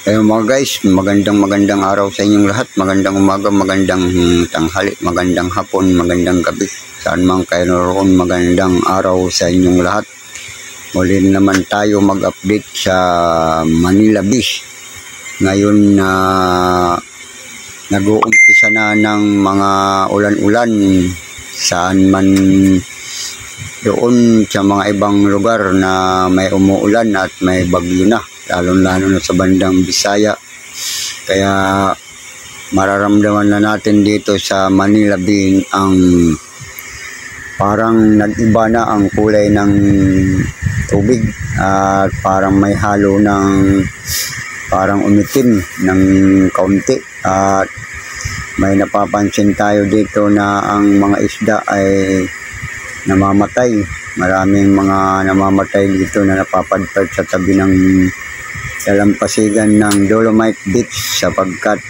Ayun mga guys, magandang araw sa inyong lahat. Magandang umaga, magandang tanghali, magandang hapon, magandang gabi. Saan man kayo naroon, magandang araw sa inyong lahat. Muli naman tayo mag-update sa Manila Beach. Ngayon na nag-uumpisa na ng mga ulan-ulan saan man doon sa mga ibang lugar na may umuulan at may bagyo na. Lalo-lalo na sa bandang Bisaya. Kaya mararamdaman na natin dito sa Manila Bay ang parang nag-iba na ang kulay ng tubig at parang may halo ng parang umitim ng kaunti at may napapansin tayo dito na ang mga isda ay namamatay. Maraming mga namamatay dito na napapadpad sa tabi ng dalampasigan ng Dolomite Beach sapagkat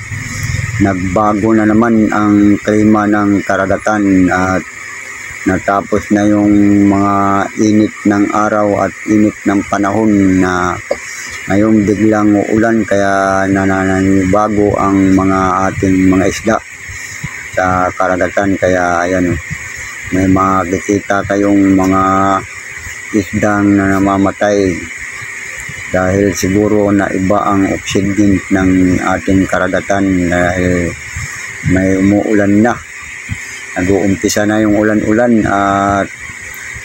nagbago na naman ang klima ng karagatan at natapos na yung mga init ng araw at init ng panahon na ngayong biglang uulan kaya nananibago ang mga ating mga isda sa karagatan. Kaya ayan, may makikita kayong mga isdang na namamatay dahil siguro na iba ang oxygen ng ating karagatan dahil may umuulan na. Nag-uumpisa na yung ulan-ulan at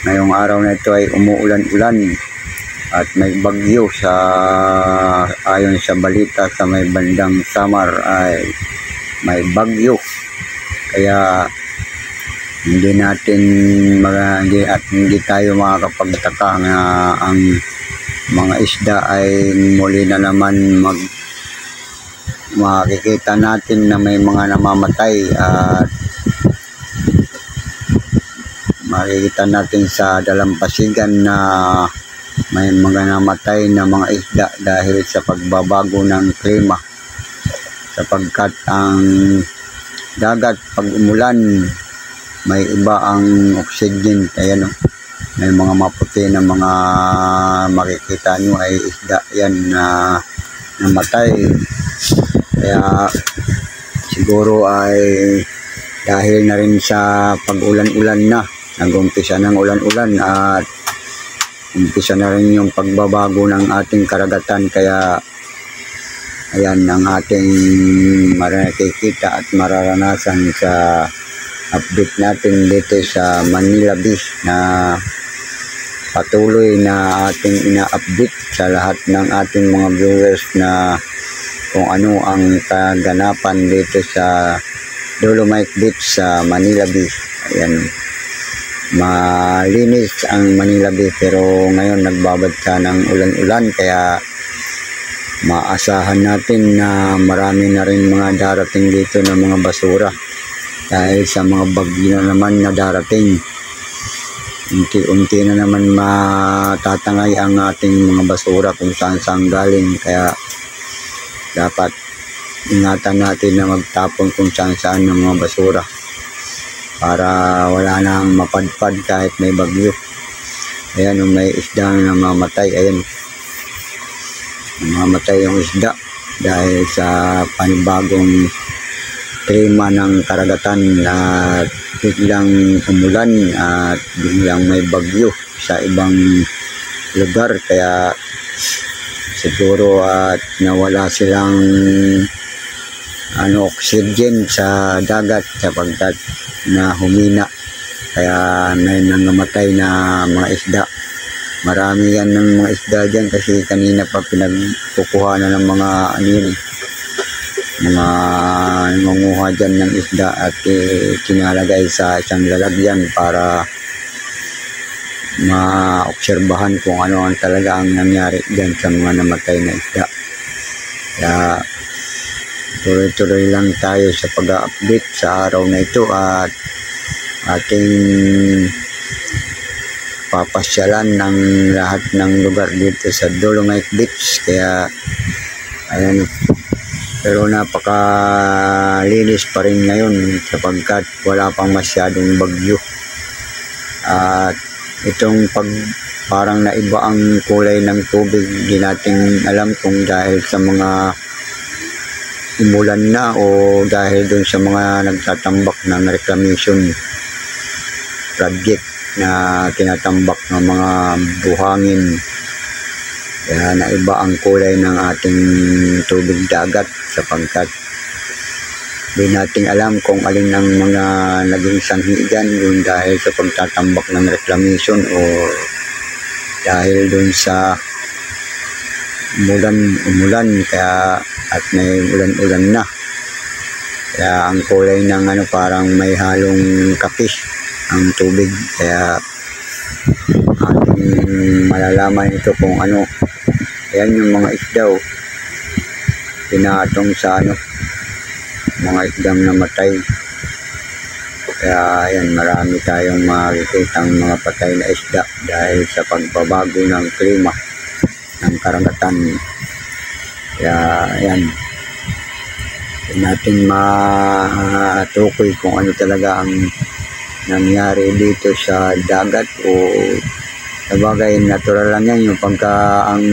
ngayong araw na ito ay umuulan-ulan at may bagyo sa ayon sa balita sa may bandang Samar ay may bagyo. Kaya hindi tayo makakapagtaka na ang mga isda ay muli na naman makikita natin na may mga namamatay at makikita natin sa dalampasigan na may mga namatay na mga isda dahil sa pagbabago ng klima sapagkat ang dagat pag umulan may iba ang oxygen. Ayan, may mga maputi na mga makikita nyo ay isda yan na namatay. Kaya siguro ay dahil na rin sa pag-ulan-ulan na, nag-umpisa ng ulan-ulan at umpisa na rin yung pagbabago ng ating karagatan. Kaya ayan ang ating makikita at mararanasan sa update natin dito sa Manila Beach na patuloy na ating ina-update sa lahat ng ating mga viewers na kung ano ang kaganapan dito sa Dolomite Beach sa Manila Beach. Ayan, malinis ang Manila Beach pero ngayon nagbabad ka ng ulan-ulan kaya maasahan natin na marami na rin mga darating dito ng mga basura dahil sa mga bagyo na naman na darating. Unti-unti na naman matatangay ang ating mga basura kung saan galing. Kaya dapat ingatan natin na magtapon kung saan ng mga basura para wala nang mapadpad kahit may bagyo. Ayan, may isda na namamatay. Ayan, namamatay yung isda dahil sa panibagong klima ng karagatan at biglang umulan at biglang may bagyo sa ibang lugar. Kaya siguro at nawala silang oxygen sa dagat sapagkat na humina kaya may nangamatay na mga isda. Marami yan ng mga isda dyan kasi kanina pa pinagkukuha na ng mga mga nangunguha dyan ng isda at kinalagay sa isang lalagyan para maobserbahan kung ano ang talaga ang nangyari dyan sa mga namatay na isda. Kaya tuloy-tuloy lang tayo sa pag-update sa araw na ito at ating papasyalan ng lahat ng lugar dito sa Dolomite Beach. Kaya ayan, pero napakalinis pa rin ngayon sapagkat wala pang masyadong bagyo at itong parang naiba ang kulay ng tubig. Di natin alam kung dahil sa mga umulan na o dahil dun sa mga nagtatambak ng reclamation project na tinatambak ng mga buhangin. Kaya naiba ang kulay ng ating tubig dagat sapagkat di natin alam kung alin ang mga naging sanhi dyan, yung dahil sa pagtatambak ng reclamation o dahil dun sa umulan kaya at may ulan-ulan na. Kaya ang kulay ng parang may halong kapis ang tubig. Kaya ating malalaman ito kung ano. Ayan yung mga isda, pinatong sa mga isdang namatay. Kaya ayan, marami tayong makikitang mga patay na isda dahil sa pagbabago ng klima ng karagatan. Kaya ayan, natin matukoy kung ano talaga ang nangyari dito sa dagat o sabagay natural lang yan yung pagka ang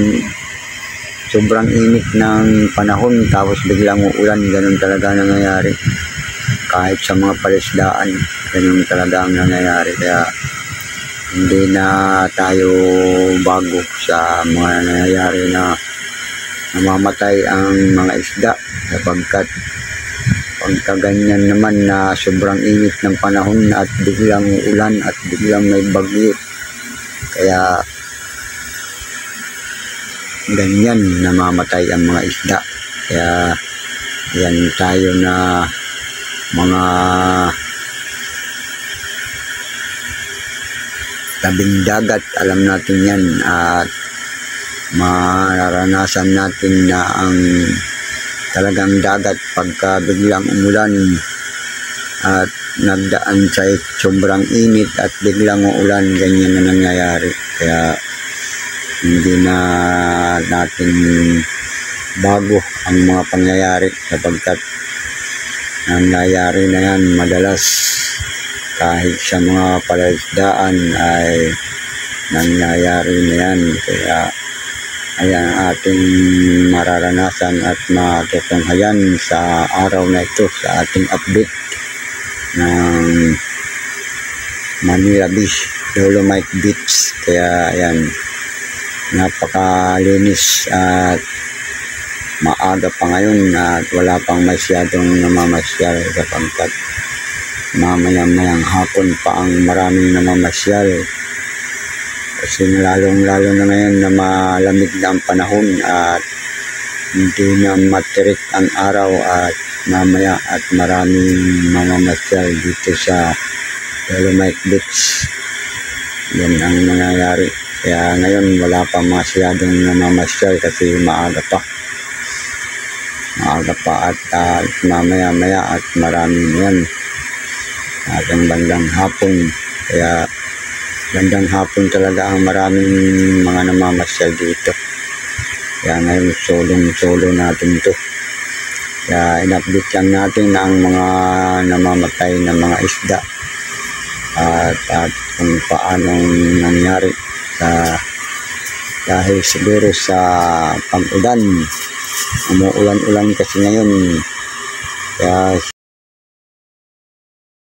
sobrang init ng panahon tapos biglang uulan, ganun talaga nangyayari. Kahit sa mga palisdaan, ganun talaga ang nangyayari. Kaya hindi na tayo bago sa mga nangyayari na namamatay ang mga isda sapagkat pagka ganyan naman na sobrang init ng panahon at biglang ulan at biglang may bagyo, kaya ganyan namamatay ang mga isda. Kaya yan tayo na mga tabing dagat, alam natin yan at mararanasan natin na ang talagang dagat pagka biglang umulan at nagdaan sa sobrang init at biglang uulan, ganyan na nangyayari. Kaya hindi na natin bago ang mga pangyayari sapagkat nangyayari na yan madalas kahit sa mga palaisdaan ay nangyayari na yan. Kaya ayan ating mararanasan at matutunghayan sa araw na ito sa ating update ng Manila Beach, Dolomite Beach. Kaya ayan, napakalinis at maaga pa ngayon at wala pang masyadong namamasyal sapagkat mamaya-mayang hapon pa ang maraming namamasyal. Kasi lalong na ngayon na malamig na ang panahon at hindi na matirik ang araw at mamaya at maraming mamamasyal dito sa Dolomite Beach. Yan ang nangyayari. Kaya ngayon wala pa masyadong namamasyal kasi maaga pa at mamaya-maya at maraming yan at ang bandang hapon. Kaya bandang hapon talaga ang maraming mga namamasyal dito. Kaya ngayon solong-solo natin to. Kaya in-update lang natin ang mga namamatay na mga isda at kung paanong nangyari dahil siguro sa pag-ulan. Umuulan-ulan kasi ngayon. Kaya